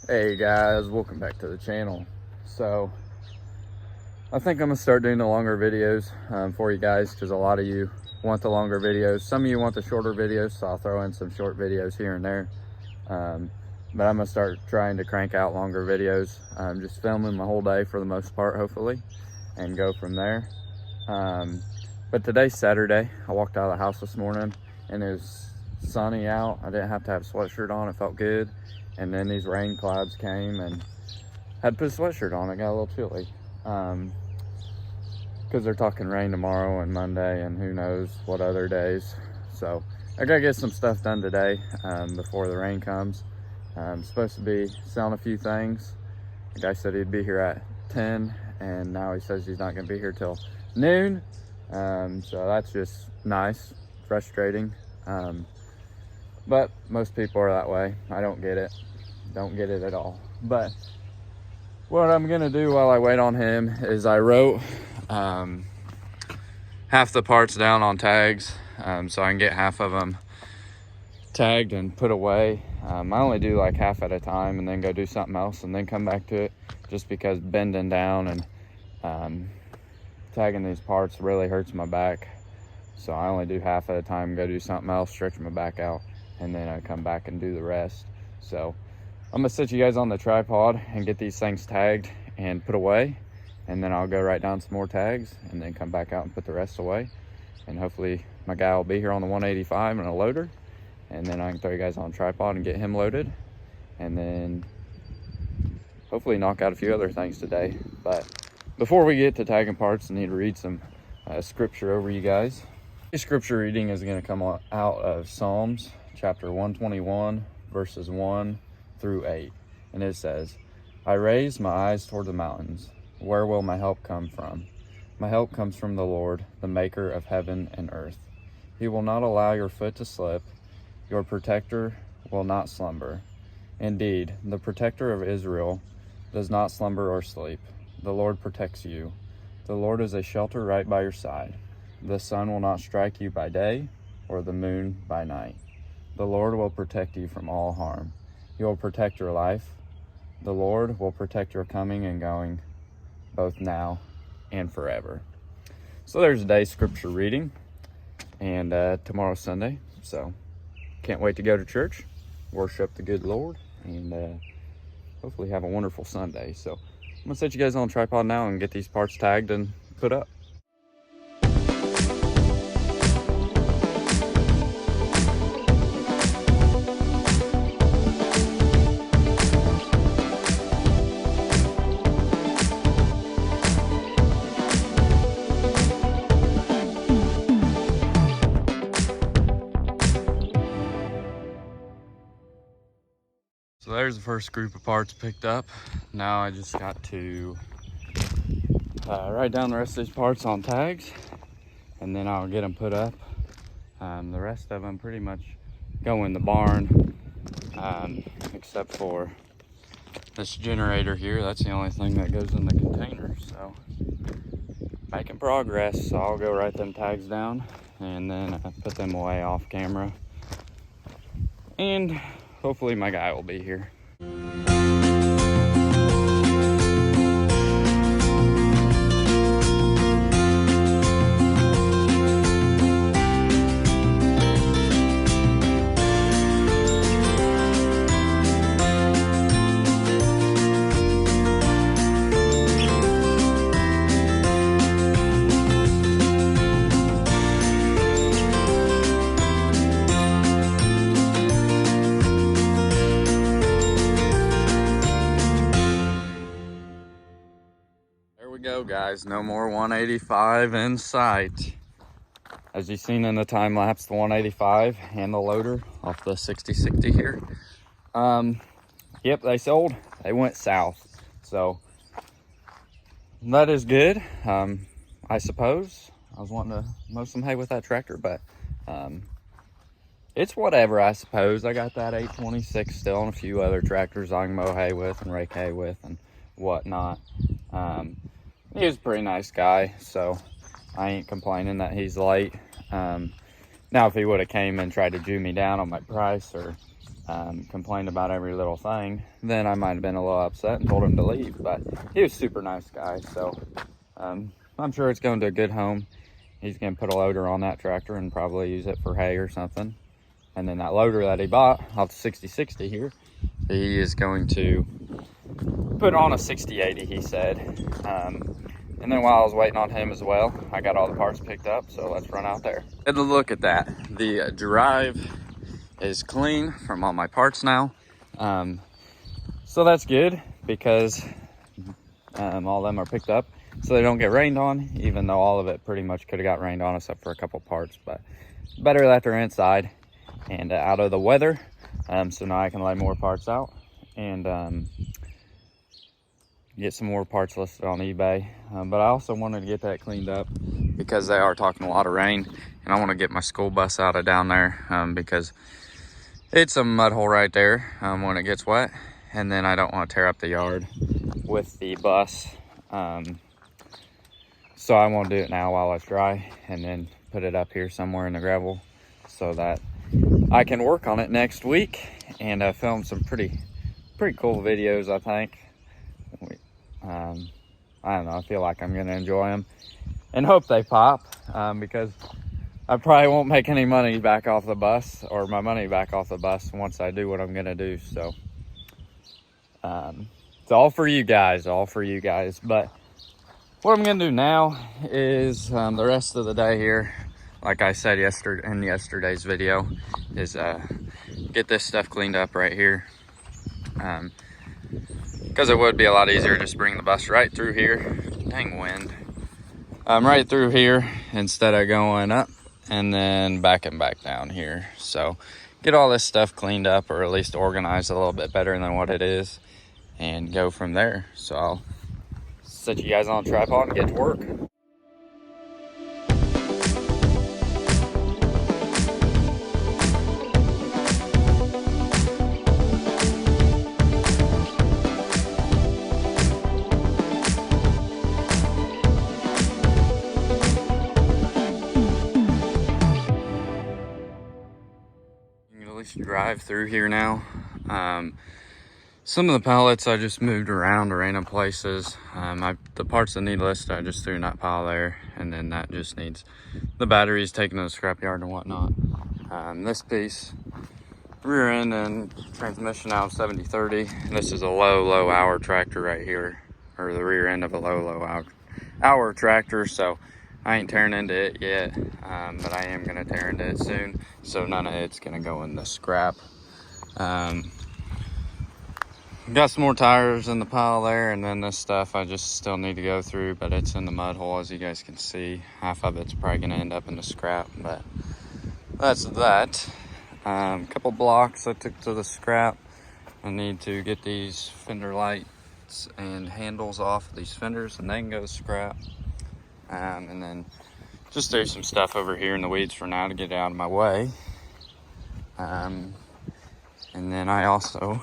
Hey guys, welcome back to the channel. So I think I'm gonna start doing the longer videos for you guys, because a lot of you want the longer videos. Some of you want the shorter videos, so I'll throw in some short videos here and there. But I'm gonna start trying to crank out longer videos. Just filming my whole day for the most part, hopefully, and go from there. But today's Saturday. I walked out of the house this morning and it was sunny out. I didn't have to have a sweatshirt on. It felt good. And then these rain clouds came and had to put a sweatshirt on. It got a little chilly. Because they're talking rain tomorrow and Monday and who knows what other days. So I gotta get some stuff done today before the rain comes. I'm supposed to be selling a few things. The guy said he'd be here at 10 and now he says he's not gonna be here till noon. So that's just nice, frustrating. But most people are that way. I don't get it at all. But what I'm gonna do while I wait on him is I wrote half the parts down on tags so I can get half of them tagged and put away. I only do like half at a time and then go do something else and then come back to it, just because bending down and tagging these parts really hurts my back. So I only do half at a time, go do something else, stretch my back out, and then I come back and do the rest. So I'm gonna sit you guys on the tripod and get these things tagged and put away, and then I'll go write down some more tags and then come back out and put the rest away. And hopefully my guy will be here on the 185 and a loader, and then I can throw you guys on a tripod and get him loaded, and then hopefully knock out a few other things today. But before we get to tagging parts, I need to read some scripture over you guys. This scripture reading is going to come out of Psalms chapter 121 verses 1 through 8, and it says, I raise my eyes toward the mountains. Where will my help come from? My help comes from the Lord, the maker of heaven and earth. He will not allow your foot to slip. Your protector will not slumber. Indeed, the protector of Israel does not slumber or sleep. The Lord protects you. The Lord is a shelter right by your side. The sun will not strike you by day, or the moon by night. The Lord will protect you from all harm. He will protect your life. The Lord will protect your coming and going, both now and forever. So there's today's scripture reading, and tomorrow's Sunday, so can't wait to go to church, worship the good Lord, and hopefully have a wonderful Sunday. So I'm gonna set you guys on a tripod now and get these parts tagged and put up. So there's the first group of parts picked up. Now I just got to write down the rest of these parts on tags, and then I'll get them put up. The rest of them pretty much go in the barn, except for this generator here. That's the only thing that goes in the container. So making progress. So I'll go write them tags down and then put them away off camera, and hopefully my guy will be here. Go guys, no more 185 in sight. As you've seen in the time lapse, the 185 and the loader off the 6060 here, yep, they sold. They went south, so that is good. I suppose I was wanting to mow some hay with that tractor, but it's whatever, I suppose. I got that 826 still and a few other tractors I can mow hay with and rake hay with and whatnot. He was a pretty nice guy, so I ain't complaining that he's late. Now, if he would have came and tried to Jew me down on my price or complained about every little thing, then I might have been a little upset and told him to leave. But he was a super nice guy, so I'm sure it's going to a good home. He's going to put a loader on that tractor and probably use it for hay or something. And then that loader that he bought off the 6060 here, he is going to put on a 6080, he said. And then while I was waiting on him as well, I got all the parts picked up, so let's run out there. Had a look at that. The drive is clean from all my parts now. So that's good because all of them are picked up so they don't get rained on, even though all of it pretty much could have got rained on except for a couple parts. But better that they're inside and out of the weather. So now I can lay more parts out and get some more parts listed on eBay. But I also wanted to get that cleaned up because they are talking a lot of rain, and I want to get my school bus out of down there because it's a mud hole right there when it gets wet, and then I don't want to tear up the yard with the bus. So I want to do it now while it's dry and then put it up here somewhere in the gravel so that I can work on it next week and film some pretty cool videos, I think. I don't know, I feel like I'm going to enjoy them and hope they pop because I probably won't make any money back off the bus, or my money back off the bus, once I do what I'm going to do. So it's all for you guys, But what I'm going to do now is the rest of the day here, like I said in yesterday's video, is get this stuff cleaned up right here. Because it would be a lot easier just to bring the bus right through here. Dang wind. Right through here instead of going up and then backing back down here. So get all this stuff cleaned up, or at least organized a little bit better than what it is, and go from there. So I'll set you guys on a tripod and get to work. Drive through here now. Some of the pallets I just moved around to random places. The parts that need listed I just threw in that pile there, and then that just needs the batteries taken to the scrapyard and whatnot. This piece, rear end and transmission out of 7030. This is a low hour tractor right here, or the rear end of a low hour tractor, so I ain't tearing into it yet, but I am gonna tear into it soon, so none of it's gonna go in the scrap. Got some more tires in the pile there, and then this stuff I just still need to go through, but it's in the mud hole, as you guys can see. Half of it's probably gonna end up in the scrap, but that's that. Couple blocks I took to the scrap. I need to get these fender lights and handles off of these fenders, and they can go to scrap. And then just do some stuff over here in the weeds for now to get it out of my way. And then I also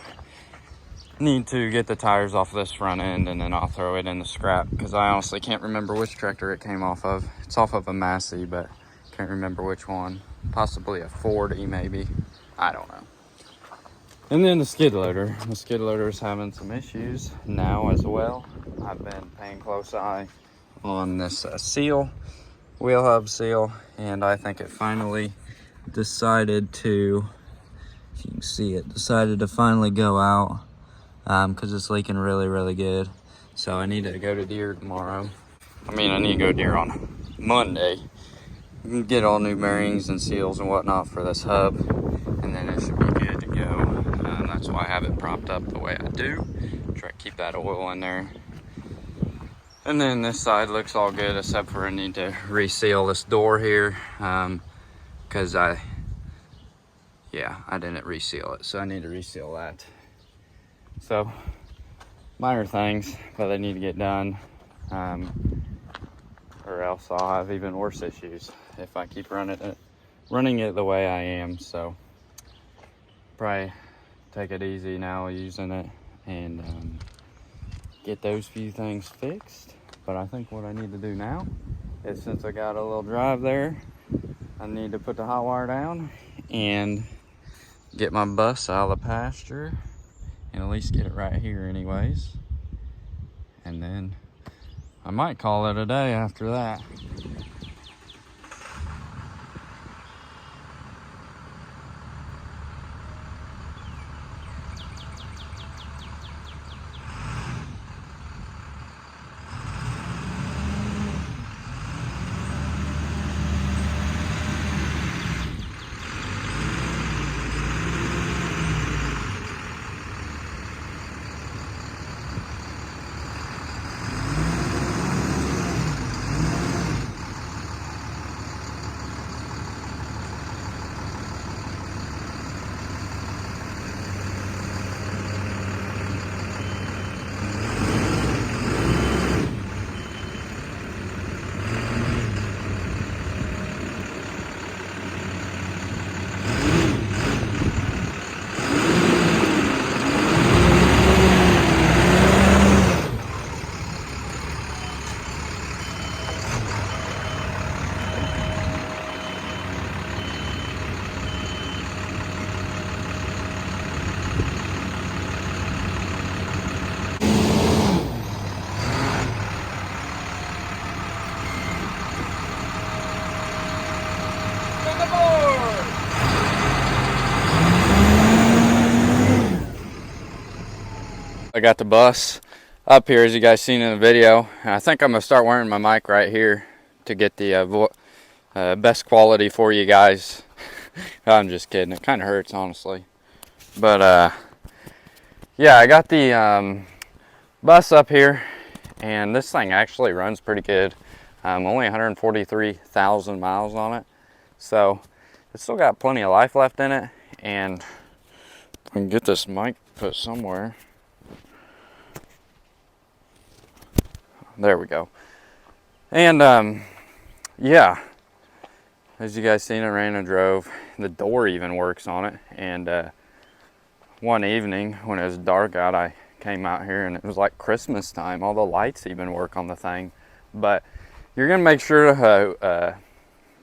need to get the tires off this front end, and then I'll throw it in the scrap because I honestly can't remember which tractor it came off of. It's off of a Massey, but can't remember which one. Possibly a 40 maybe. I don't know. And then the skid loader. The skid loader is having some issues now as well. I've been paying close eye on this wheel hub seal, and I think it finally decided to, if you can see it, decided to finally go out because it's leaking really good. So I need to go to Deere tomorrow. I need to go to Deere on Monday, get all new bearings and seals and whatnot for this hub, and then it should be good to go. That's why I have it propped up the way I do. Try to keep that oil in there. And then this side looks all good, except for I need to reseal this door here because I didn't reseal it, so I need to reseal that. So minor things, but they need to get done, or else I'll have even worse issues if I keep running it the way I am. So probably take it easy now using it and get those few things fixed. But I think what I need to do now is, since I got a little drive there, I need to put the hot wire down and get my bus out of the pasture and at least get it right here anyways. And then I might call it a day after that. I got the bus up here, as you guys seen in the video. I think I'm gonna start wearing my mic right here to get the best quality for you guys. I'm just kidding, it kind of hurts honestly, but yeah, I got the bus up here, and this thing actually runs pretty good. Only 143,000 miles on it, so it's still got plenty of life left in it. And I can get this mic put somewhere. There we go. And yeah, as you guys seen, it ran and drove. The door even works on it. And one evening when it was dark out, I came out here and it was like Christmas time. All the lights even work on the thing. But you're gonna make sure to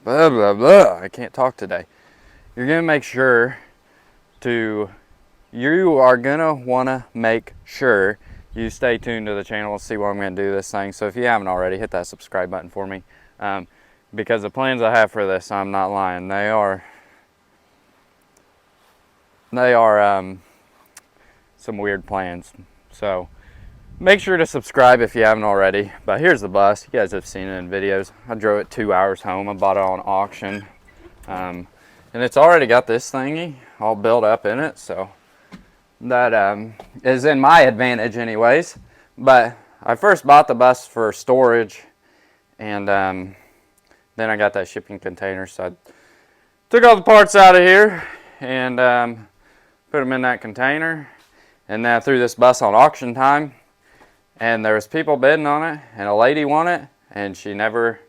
blah blah blah, I can't talk today. You're gonna make sure to, you are gonna wanna make sure you stay tuned to the channel to see what I'm going to do this thing. So if you haven't already, hit that subscribe button for me, because the plans I have for this, I'm not lying, they are some weird plans. So make sure to subscribe if you haven't already. But here's the bus. You guys have seen it in videos. I drove it 2 hours home. I bought it on auction, and it's already got this thingy all built up in it, so that is in my advantage anyways. But I first bought the bus for storage, and then I got that shipping container, so I took all the parts out of here and put them in that container. And then I threw this bus on auction time, and there was people bidding on it, and a lady won it, and she never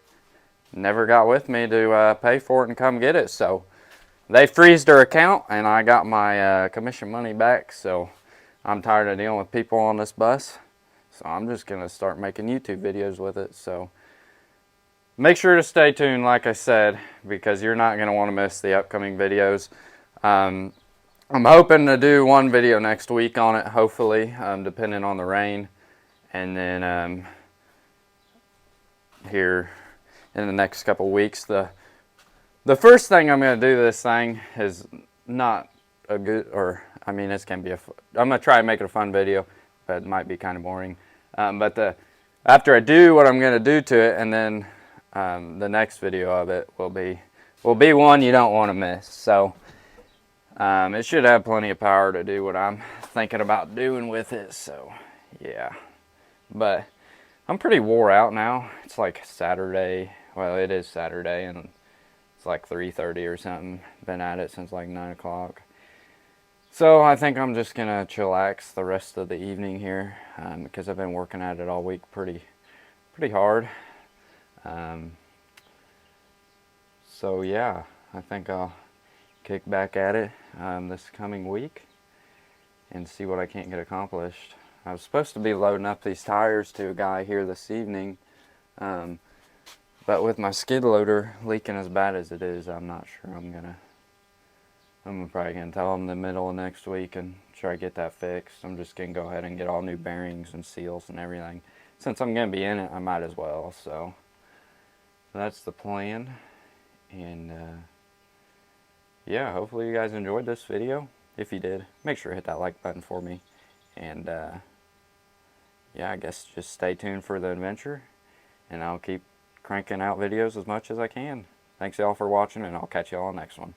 got with me to pay for it and come get it. So they freezed her account, and I got my commission money back. So I'm tired of dealing with people on this bus, so I'm just gonna start making YouTube videos with it. So make sure to stay tuned, like I said, because you're not gonna want to miss the upcoming videos. I'm hoping to do one video next week on it, hopefully, depending on the rain. And then here in the next couple weeks, the first thing I'm going to do to this thing is not a good, or I mean, this can be I'm going to try and make it a fun video, but it might be kind of boring. But after I do what I'm going to do to it, and then the next video of it will be one you don't want to miss. So it should have plenty of power to do what I'm thinking about doing with it. So yeah, but I'm pretty wore out now. It's like Saturday. Well, it is Saturday, and it's like 3:30 or something. Been at it since like 9 o'clock. So I think I'm just gonna chillax the rest of the evening here, because I've been working at it all week pretty hard. So yeah, I think I'll kick back at it this coming week and see what I can't get accomplished. I was supposed to be loading up these tires to a guy here this evening, but with my skid loader leaking as bad as it is, I'm not sure I'm gonna I'm probably going to tell them the middle of next week and try to get that fixed. I'm just going to go ahead and get all new bearings and seals and everything. Since I'm going to be in it, I might as well. So that's the plan. And yeah, hopefully you guys enjoyed this video. If you did, make sure to hit that like button for me. And yeah, I guess just stay tuned for the adventure. And I'll keep cranking out videos as much as I can. Thanks y'all for watching, and I'll catch y'all on the next one.